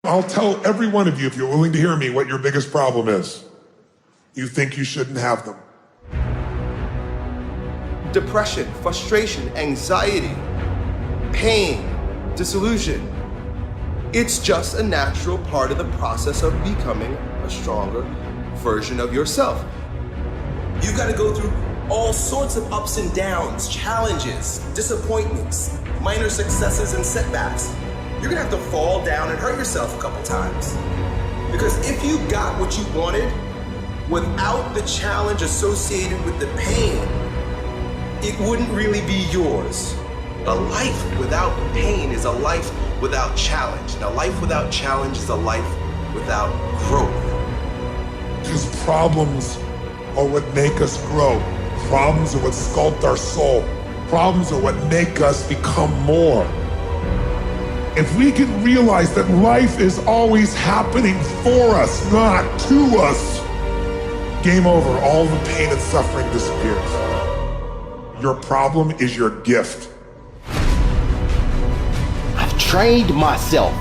I'll tell every one of you, if you're willing to hear me, what your biggest problem is. You think you shouldn't have them. Depression, frustration, anxiety, pain, disillusion. It's just a natural part of the process of becoming a stronger version of yourself. You gotta go through all sorts of ups and downs, challenges, disappointments, minor successes and setbacks. You're gonna have to fall down and hurt yourself a couple times. Because if you got what you wanted without the challenge associated with the pain, it wouldn't really be yours. A life without pain is a life without challenge. And a life without challenge is a life without growth. Because problems are what make us grow. Problems are what sculpt our soul. Problems are what make us become more. If we can realize that life is always happening for us, not to us, game over. All the pain and suffering disappears. Your problem is your gift. I've trained myself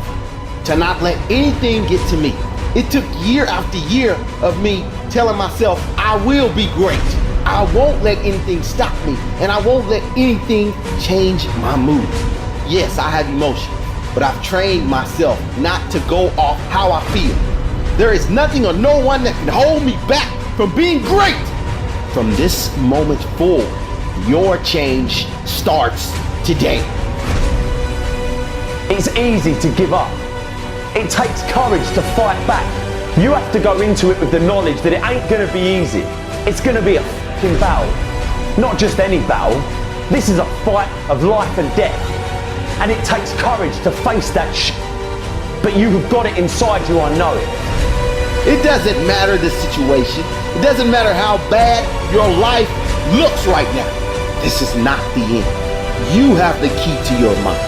to not let anything get to me. It took year after year of me telling myself, I will be great. I won't let anything stop me, and I won't let anything change my mood. Yes, I have emotions, but I've trained myself not to go off how I feel. There is nothing or no one that can hold me back from being great. From this moment forward, your change starts today. It's easy to give up. It takes courage to fight back. You have to go into it with the knowledge that it ain't gonna be easy. It's gonna be a fucking battle. Not just any battle. This is a fight of life and death. And it takes courage to face that shit. But you have got it inside you, I know it. It doesn't matter the situation. It doesn't matter how bad your life looks right now. This is not the end. You have the key to your mind.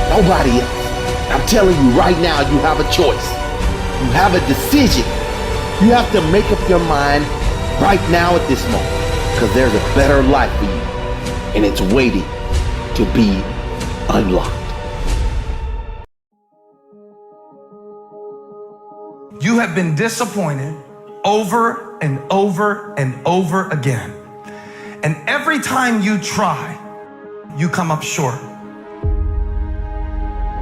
Nobody else. I'm telling you right now, you have a choice. You have a decision. You have to make up your mind right now at this moment, because there's a better life for you, and it's waiting to be unlocked. You have been disappointed over and over and over again. And every time you try, you come up short.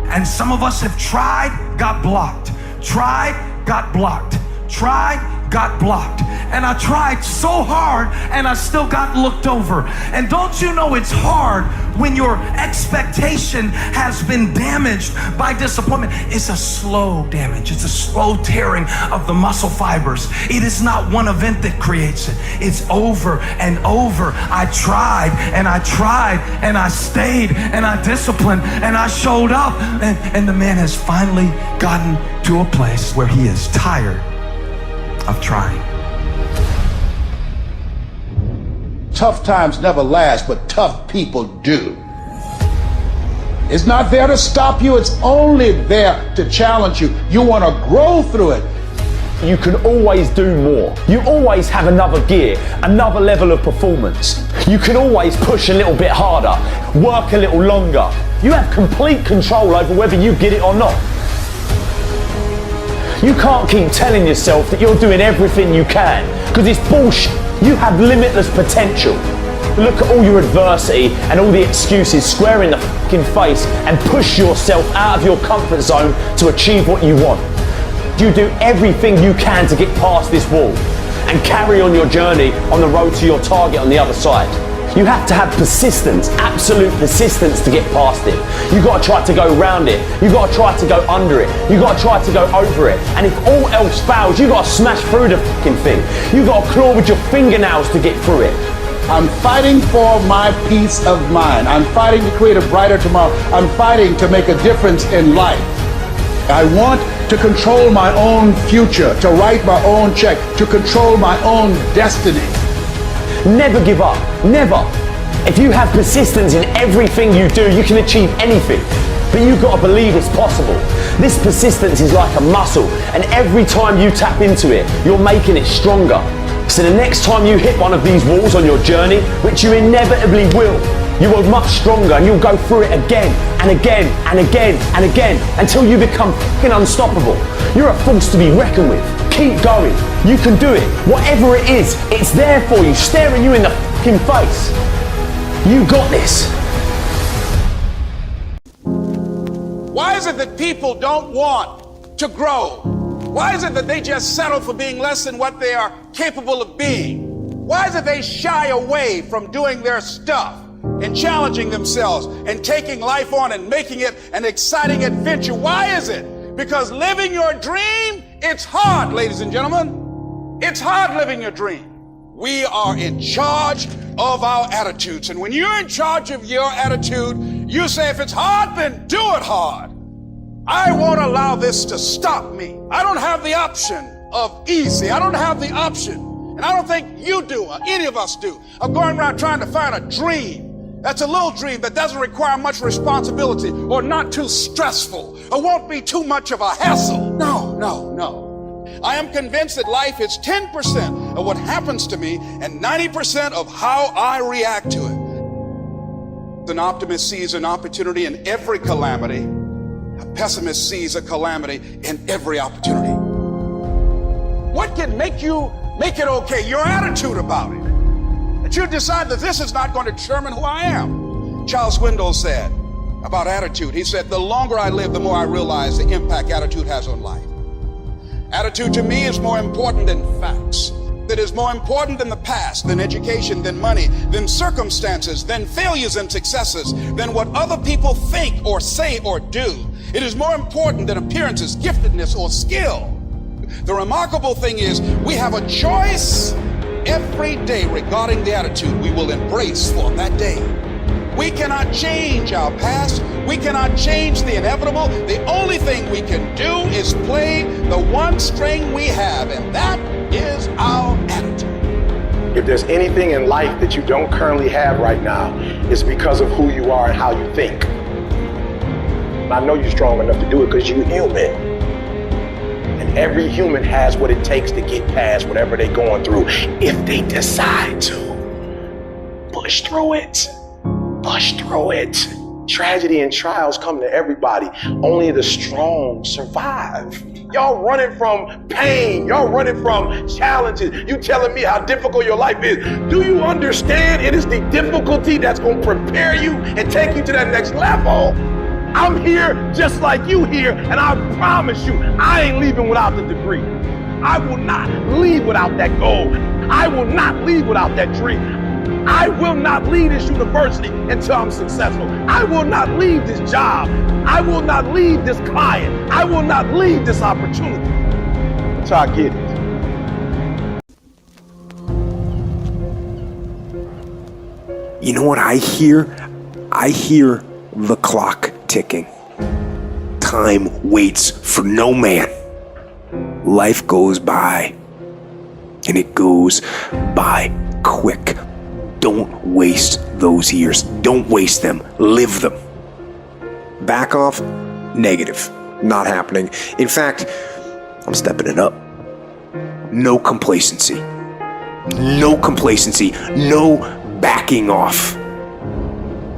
And some of us have tried, got blocked. Tried, got blocked. Tried, got blocked. And I tried so hard and I still got looked over. And don't you know it's hard when your expectation has been damaged by disappointment? It's a slow damage. It's a slow tearing of the muscle fibers. It is not one event that creates it. It's over and over. I tried and I tried and I stayed and I disciplined and I showed up. And the man has finally gotten to a place where he is tired of trying. Tough times never last, but tough people do. It's not there to stop you, it's only there to challenge you. You want to grow through it. You can always do more. You always have another gear, another level of performance. You can always push a little bit harder, work a little longer. You have complete control over whether you get it or not. You can't keep telling yourself that you're doing everything you can, because it's bullshit. You have limitless potential. Look at all your adversity and all the excuses square in the fucking face and push yourself out of your comfort zone to achieve what you want. You do everything you can to get past this wall and carry on your journey on the road to your target on the other side. You have to have persistence, absolute persistence to get past it. You've got to try to go round it. You've got to try to go under it. You've got to try to go over it. And if all else fails, you've got to smash through the fucking thing. You've got to claw with your fingernails to get through it. I'm fighting for my peace of mind. I'm fighting to create a brighter tomorrow. I'm fighting to make a difference in life. I want to control my own future, to write my own check, to control my own destiny. Never give up, never. If you have persistence in everything you do, you can achieve anything. But you've got to believe it's possible. This persistence is like a muscle, and every time you tap into it, you're making it stronger. So the next time you hit one of these walls on your journey, which you inevitably will, you are much stronger, and you'll go through it again and again and again and again until you become fucking unstoppable. You're a force to be reckoned with. Keep going. You can do it. Whatever it is, it's there for you, staring you in the fucking face. You got this. Why is it that people don't want to grow? Why is it that they just settle for being less than what they are capable of being? Why is it they shy away from doing their stuff and challenging themselves and taking life on and making it an exciting adventure? Why is it? Because living your dream, it's hard, ladies and gentlemen. It's hard living your dream. We are in charge of our attitudes. And when you're in charge of your attitude, you say, if it's hard, then do it hard. I won't allow this to stop me. I don't have the option of easy. I don't have the option. And I don't think you do, or any of us do, of going around trying to find a dream that's a little dream that doesn't require much responsibility or not too stressful or won't be too much of a hassle. No, no, no. I am convinced that life is 10% of what happens to me and 90% of how I react to it. An optimist sees an opportunity in every calamity. A pessimist sees a calamity in every opportunity. What can make it okay? Your attitude about it. That you decide that this is not going to determine who I am. Charles Swindoll said about attitude, he said, the longer I live, the more I realize the impact attitude has on life. Attitude to me is more important than facts. It is more important than the past, than education, than money, than circumstances, than failures and successes, than what other people think or say or do. It is more important than appearances, giftedness, or skill. The remarkable thing is we have a choice every day regarding the attitude we will embrace for that day. We cannot change our past. We cannot change the inevitable. The only thing we can do is play the one string we have, and that is our attitude. If there's anything in life that you don't currently have right now, it's because of who you are and how you think. I know you're strong enough to do it because you're human. And every human has what it takes to get past whatever they're going through if they decide to. Push through it. Push through it. Tragedy and trials come to everybody. Only the strong survive. Y'all running from pain. Y'all running from challenges. You telling me how difficult your life is. Do you understand it is the difficulty that's going to prepare you and take you to that next level? I'm here just like you here, and I promise you, I ain't leaving without the degree. I will not leave without that goal. I will not leave without that dream. I will not leave this university until I'm successful. I will not leave this job. I will not leave this client. I will not leave this opportunity until I get it. You know what I hear? I hear the clock ticking. Time waits for no man. Life goes by, and it goes by quick. Don't waste those years. Don't waste them. Live them. Back off? Negative. Not happening. In fact, I'm stepping it up. No complacency. No complacency. No backing off.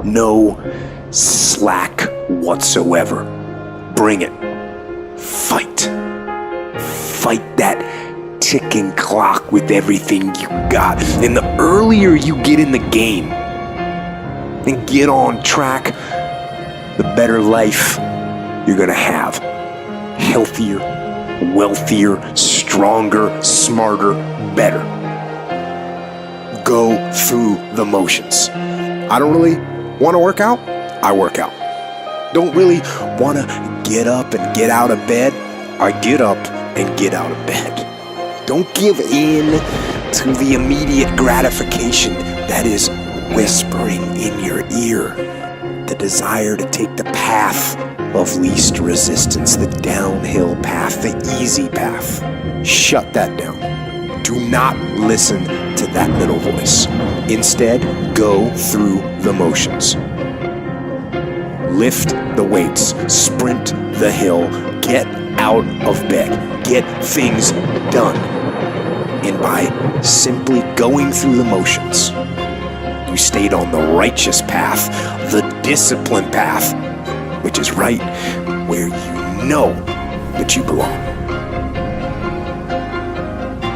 No slack whatsoever. Bring it. Fight. Fight that ticking clock with everything you got. And the earlier you get in the game and get on track, the better life you're gonna have. Healthier, wealthier, stronger, smarter, better. Go through the motions. I don't really want to work out. I work out. Don't really want to get up and get out of bed. I get up and get out of bed. Don't give in to the immediate gratification that is whispering in your ear. The desire to take the path of least resistance, the downhill path, the easy path. Shut that down. Do not listen to that little voice. Instead, go through the motions. Lift the weights, sprint the hill, get out of bed, get things done. And by simply going through the motions, who stayed on the righteous path, the disciplined path, which is right where you know that you belong.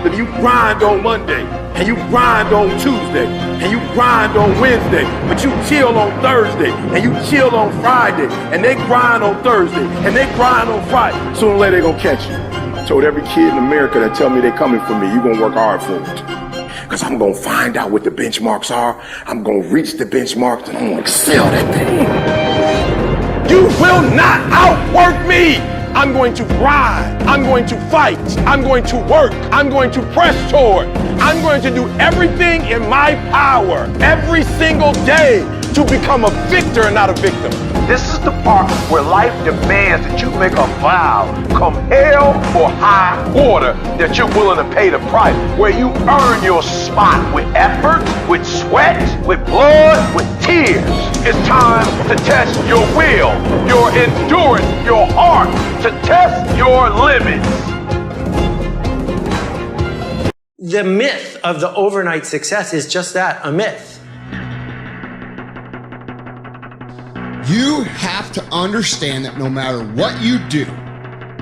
If you grind on Monday, and you grind on Tuesday, and you grind on Wednesday, but you chill on Thursday, and you chill on Friday, and they grind on Thursday, and they grind on Friday, sooner or later they gonna catch you. I told every kid in America that tell me they coming for me, you gonna work hard for it. Because I'm gonna find out what the benchmarks are, I'm gonna reach the benchmarks, and I'm gonna excel that thing. You will not outwork me! I'm going to grind. I'm going to fight. I'm going to work. I'm going to press toward. I'm going to do everything in my power every single day to become a victor and not a victim. This is the part where life demands that you make a vow, come hell or high water, that you're willing to pay the price, where you earn your spot with effort, with sweat, with blood, with tears. It's time to test your will, your endurance, your heart, to test your limits. The myth of the overnight success is just that, a myth. You have to understand that no matter what you do,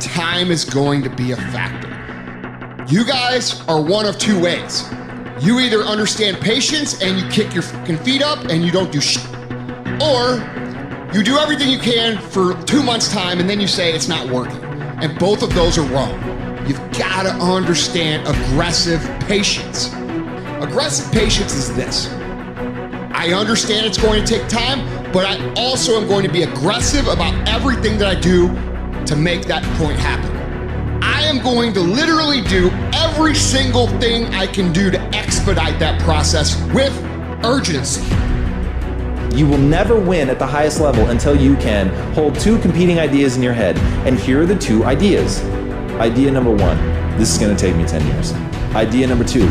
time is going to be a factor. You guys are one of two ways. You either understand patience and you kick your fucking feet up and you don't do shit, or you do everything you can for 2 months' time and then you say it's not working. And both of those are wrong. You've got to understand aggressive patience. Aggressive patience is this. I understand it's going to take time, but I also am going to be aggressive about everything that I do to make that point happen. I am going to literally do every single thing I can do to expedite that process with urgency. You will never win at the highest level until you can hold two competing ideas in your head. And here are the two ideas. Idea number one, this is gonna take me 10 years. Idea number two,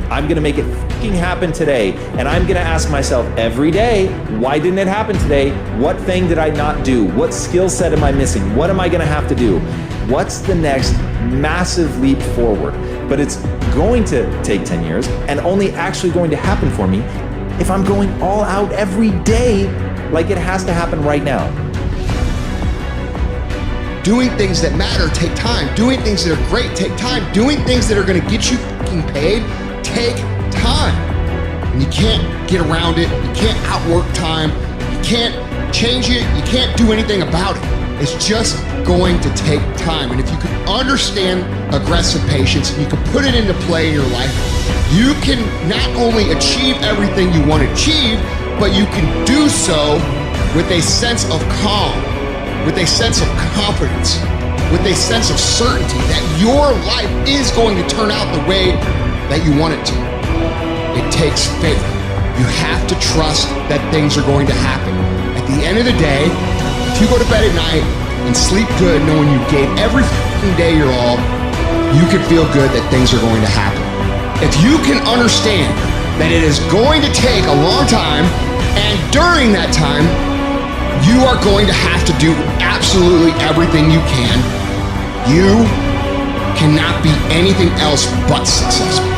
I'm gonna make it fucking happen today. And I'm gonna ask myself every day, why didn't it happen today? What thing did I not do? What skill set am I missing? What am I gonna have to do? What's the next massive leap forward? But it's going to take 10 years and only actually going to happen for me if I'm going all out every day like it has to happen right now. Doing things that matter take time. Doing things that are great take time. Doing things that are gonna get you fucking paid take time. And you can't get around it. You can't outwork time. You can't change it. You can't do anything about it. It's just going to take time. And if you can understand aggressive patience and you can put it into play in your life, you can not only achieve everything you want to achieve, but you can do so with a sense of calm, with a sense of confidence, with a sense of certainty that your life is going to turn out the way that you want it to. It takes faith. You have to trust that things are going to happen. At the end of the day, if you go to bed at night and sleep good knowing you gave every day your all, you can feel good that things are going to happen. If you can understand that it is going to take a long time, and during that time, you are going to have to do absolutely everything you can, you cannot be anything else but successful.